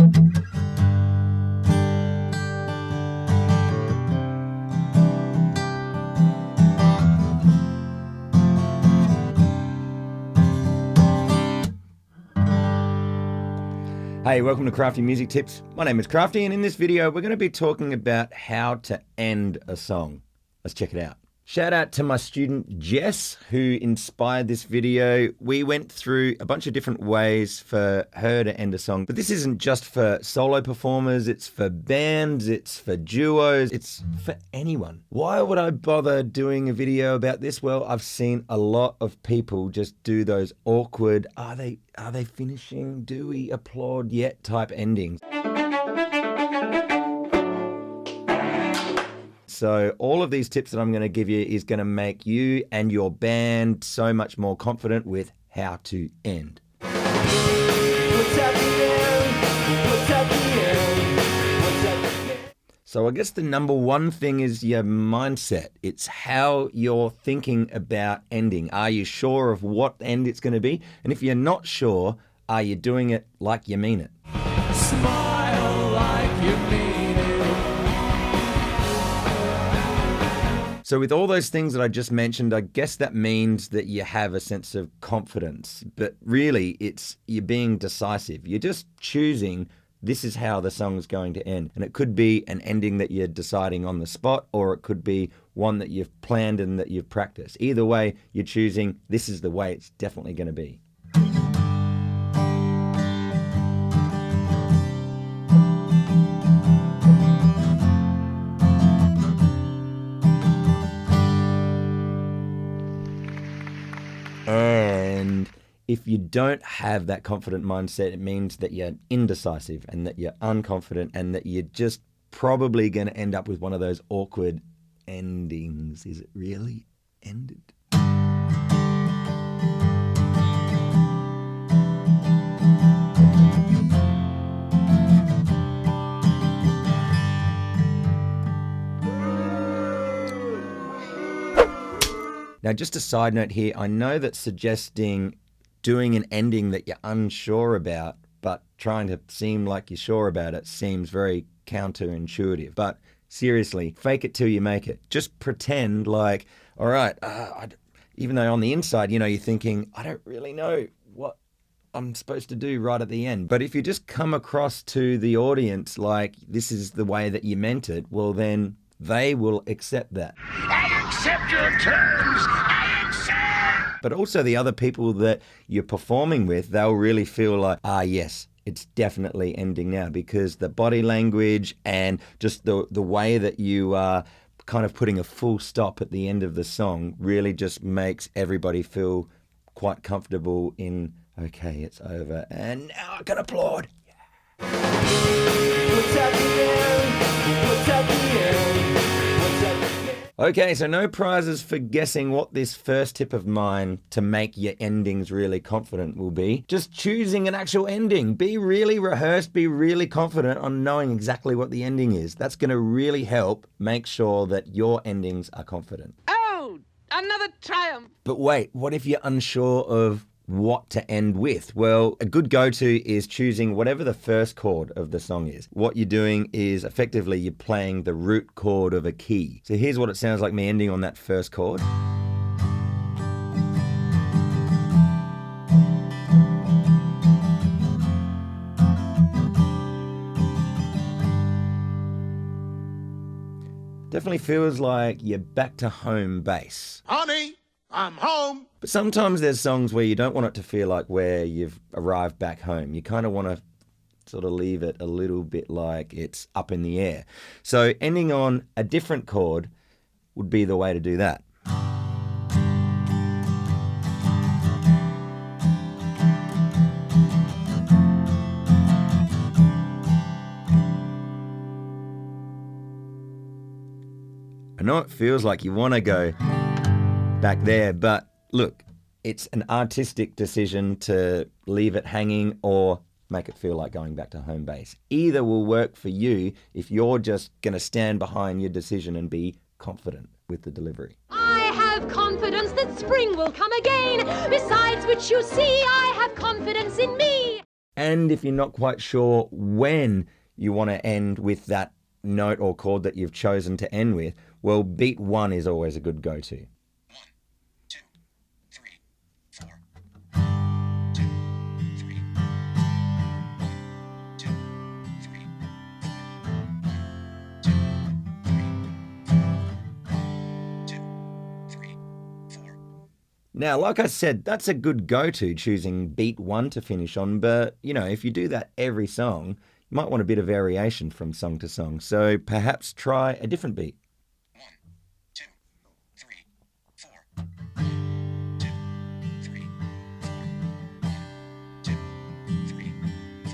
Hey, welcome to Crafty Music Tips. My name is Crafty, and in this video we're going to be talking about how to end a song. Let's check it out. Shout out to my student Jess, who inspired this video. We went through a bunch of different ways for her to end a song, but this isn't just for solo performers, it's for bands, it's for duos, it's for anyone. Why would I bother doing a video about this? Well, I've seen a lot of people just do those awkward, are they finishing, do we applaud yet type endings. So all of these tips that I'm going to give you is going to make you and your band so much more confident with how to end. So I guess the number one thing is your mindset. It's how you're thinking about ending. Are you sure of what end it's going to be? And if you're not sure, are you doing it like you mean it? Smile like you mean it. So with all those things that I just mentioned, I guess that means that you have a sense of confidence, but really it's you're being decisive. You're just choosing this is how the song's going to end. And it could be an ending that you're deciding on the spot, or it could be one that you've planned and that you've practiced. Either way, you're choosing this is the way it's definitely going to be. And if you don't have that confident mindset, it means that you're indecisive and that you're unconfident and that you're just probably going to end up with one of those awkward endings. Is it really ended? Now, just a side note here, I know that suggesting doing an ending that you're unsure about, but trying to seem like you're sure about it seems very counterintuitive. But seriously, fake it till you make it. Just pretend like, all right, even though on the inside, you're thinking, I don't really know what I'm supposed to do right at the end. But if you just come across to the audience like this is the way that you meant it, well then they will accept that. I accept your terms. I accept. But also the other people that you're performing with, they'll really feel like, yes, it's definitely ending now, because the body language and just the way that you are kind of putting a full stop at the end of the song really just makes everybody feel quite comfortable in, okay, it's over, and now I can applaud. Yeah. What's at the end? What's at the end? Okay, so no prizes for guessing what this first tip of mine to make your endings really confident will be. Just choosing an actual ending. Be really rehearsed, be really confident on knowing exactly what the ending is. That's going to really help make sure that your endings are confident. Oh, another triumph. But wait, what if you're unsure of what to end with? Well, a good go-to is choosing whatever the first chord of the song is. What you're doing is effectively you're playing the root chord of a key. So here's what it sounds like me ending on that first chord. Definitely feels like you're back to home base. Honey, I'm home. But sometimes there's songs where you don't want it to feel like where you've arrived back home. You kind of want to sort of leave it a little bit like it's up in the air. So ending on a different chord would be the way to do that. I know it feels like you want to go back there, but look, it's an artistic decision to leave it hanging or make it feel like going back to home base. Either will work for you if you're just going to stand behind your decision and be confident with the delivery. I have confidence that spring will come again, besides which you see I have confidence in me. And if you're not quite sure when you want to end with that note or chord that you've chosen to end with, well, beat 1 is always a good go-to. Now, like I said, that's a good go-to, choosing beat 1 to finish on, but, if you do that every song, you might want a bit of variation from song to song, so perhaps try a different beat. 1, 2, 3, 4. 1, 2, 3, 4. 1, 2, 3, 4.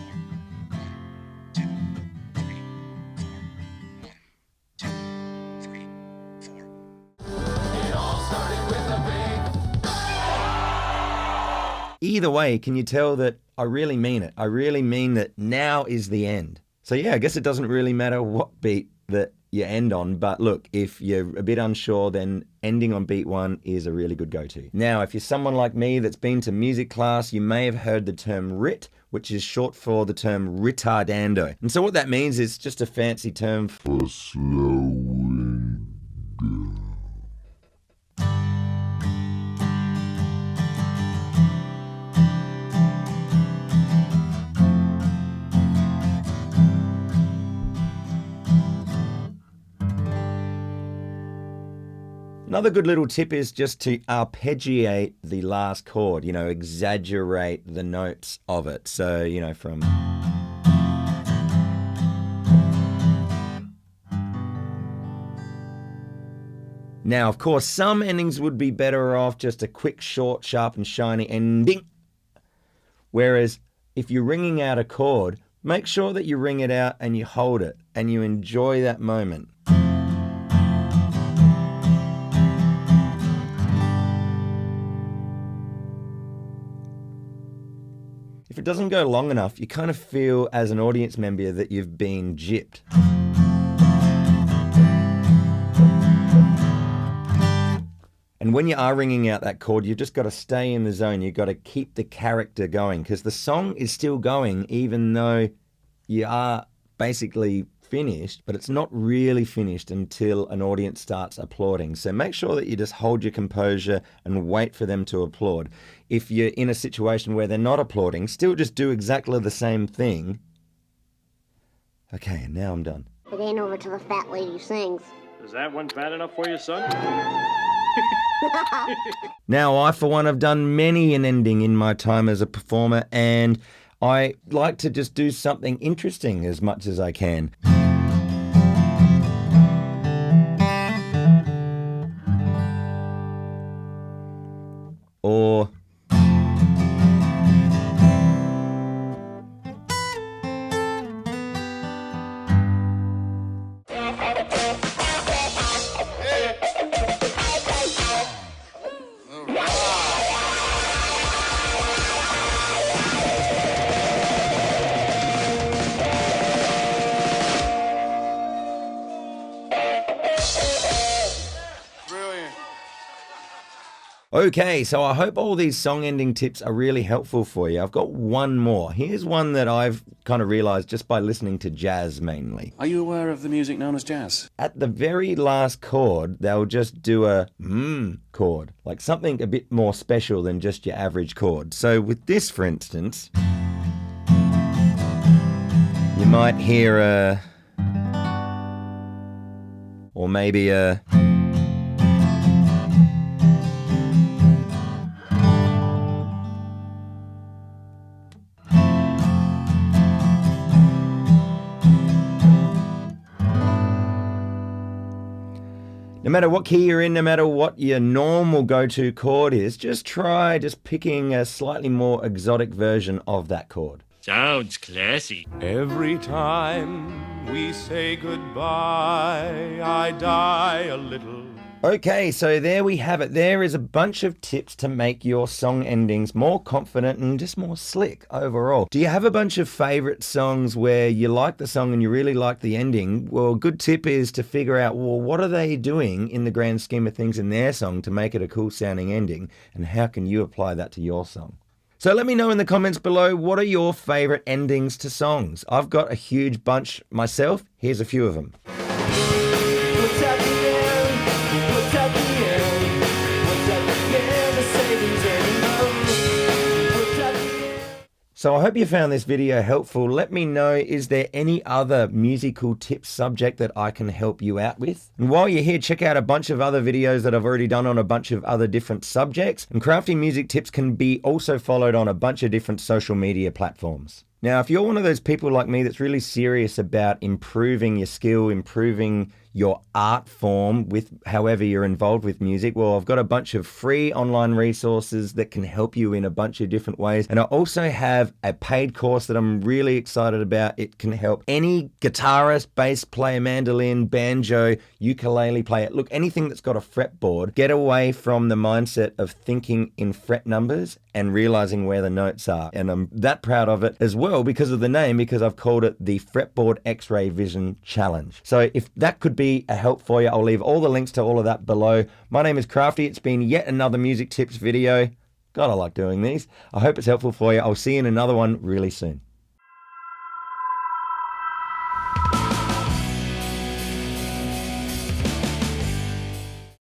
1, 2, 3, 4. 1, 2, 3, 4. It all started with a big... Either way, can you tell that I really mean it? I really mean that now is the end. So yeah, I guess it doesn't really matter what beat that you end on, but look, if you're a bit unsure, then ending on beat 1 is a really good go-to. Now, if you're someone like me that's been to music class, you may have heard the term RIT, which is short for the term retardando. And so what that means is just a fancy term for slowing down. Another good little tip is just to arpeggiate the last chord, exaggerate the notes of it. So, from... Now, of course, some endings would be better off just a quick, short, sharp and shiny ending. Whereas if you're ringing out a chord, make sure that you ring it out and you hold it and you enjoy that moment. If it doesn't go long enough, you kind of feel as an audience member that you've been gypped. And when you are ringing out that chord, you've just got to stay in the zone. You've got to keep the character going because the song is still going even though you are basically finished, but it's not really finished until an audience starts applauding. So make sure that you just hold your composure and wait for them to applaud. If you're in a situation where they're not applauding, still just do exactly the same thing. Okay, now I'm done. It ain't over till the fat lady sings. Is that one fat enough for you, son? Now, I, for one, have done many an ending in my time as a performer, and I like to just do something interesting as much as I can. Or... Okay, so I hope all these song ending tips are really helpful for you. I've got one more. Here's one that I've kind of realized just by listening to jazz mainly. Are you aware of the music known as jazz? At the very last chord, they'll just do a chord, like something a bit more special than just your average chord. So with this, for instance, you might hear a, or maybe a, no matter what key you're in, no matter what your normal go-to chord is, just try picking a slightly more exotic version of that chord. Sounds classy. Every time we say goodbye, I die a little. Okay, so there we have it. There is a bunch of tips to make your song endings more confident and just more slick overall. Do you have a bunch of favorite songs where you like the song and you really like the ending? Well, a good tip is to figure out, well, what are they doing in the grand scheme of things in their song to make it a cool sounding ending, and how can you apply that to your song? So let me know in the comments below, what are your favorite endings to songs? I've got a huge bunch myself. Here's a few of them. So I hope you found this video helpful. Let me know, is there any other musical tips subject that I can help you out with? And while you're here, check out a bunch of other videos that I've already done on a bunch of other different subjects. And Crafty Music Tips can be also followed on a bunch of different social media platforms. Now, if you're one of those people like me that's really serious about improving your skill, improving your art form with however you're involved with music, well, I've got a bunch of free online resources that can help you in a bunch of different ways. And I also have a paid course that I'm really excited about. It can help any guitarist, bass player, mandolin, banjo, ukulele player, look, anything that's got a fretboard, get away from the mindset of thinking in fret numbers and realizing where the notes are. And I'm that proud of it as well because of the name, because I've called it the Fretboard X-Ray Vision Challenge. So if that could be a help for you, I'll leave all the links to all of that below. My name is Crafty. It's been yet another music tips video. God, I like doing these. I hope it's helpful for you. I'll see you in another one really soon.